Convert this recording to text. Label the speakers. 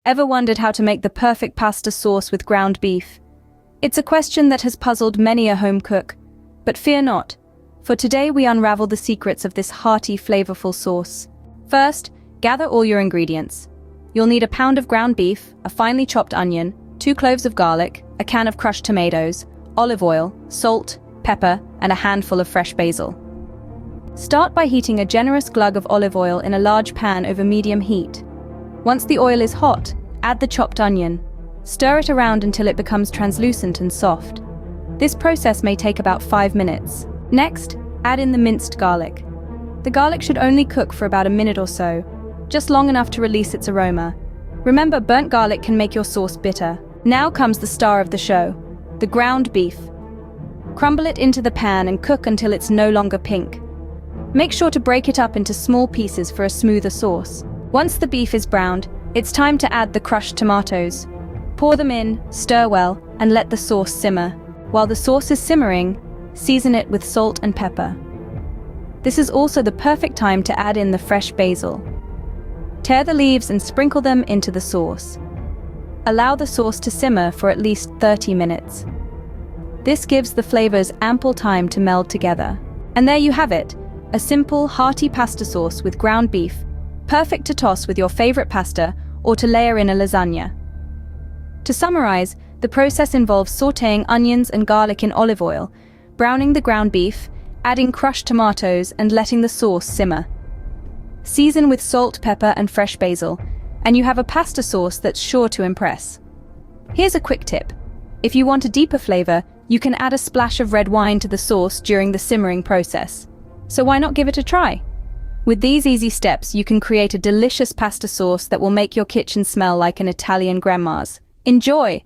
Speaker 1: Ever wondered how to make the perfect pasta sauce with ground beef? It's a question that has puzzled many a home cook. But fear not, for today we unravel the secrets of this hearty, flavorful sauce. First, gather all your ingredients. You'll need a pound of ground beef, a finely chopped onion, 2 cloves of garlic, a can of crushed tomatoes, olive oil, salt, pepper, and a handful of fresh basil. Start by heating a generous glug of olive oil in a large pan over medium heat. Once the oil is hot, add the chopped onion. Stir it around until it becomes translucent and soft. This process may take about 5 minutes. Next, add in the minced garlic. The garlic should only cook for about a minute or so, just long enough to release its aroma. Remember, burnt garlic can make your sauce bitter. Now comes the star of the show, the ground beef. Crumble it into the pan and cook until it's no longer pink. Make sure to break it up into small pieces for a smoother sauce. Once the beef is browned, it's time to add the crushed tomatoes. Pour them in, stir well, and let the sauce simmer. While the sauce is simmering, season it with salt and pepper. This is also the perfect time to add in the fresh basil. Tear the leaves and sprinkle them into the sauce. Allow the sauce to simmer for at least 30 minutes. This gives the flavors ample time to meld together. And there you have it, a simple, hearty pasta sauce with ground beef, perfect to toss with your favorite pasta or to layer in a lasagna. To summarize, the process involves sautéing onions and garlic in olive oil, browning the ground beef, adding crushed tomatoes, and letting the sauce simmer. Season with salt, pepper, and fresh basil, and you have a pasta sauce that's sure to impress. Here's a quick tip. If you want a deeper flavor, you can add a splash of red wine to the sauce during the simmering process. So why not give it a try? With these easy steps, you can create a delicious pasta sauce that will make your kitchen smell like an Italian grandma's. Enjoy!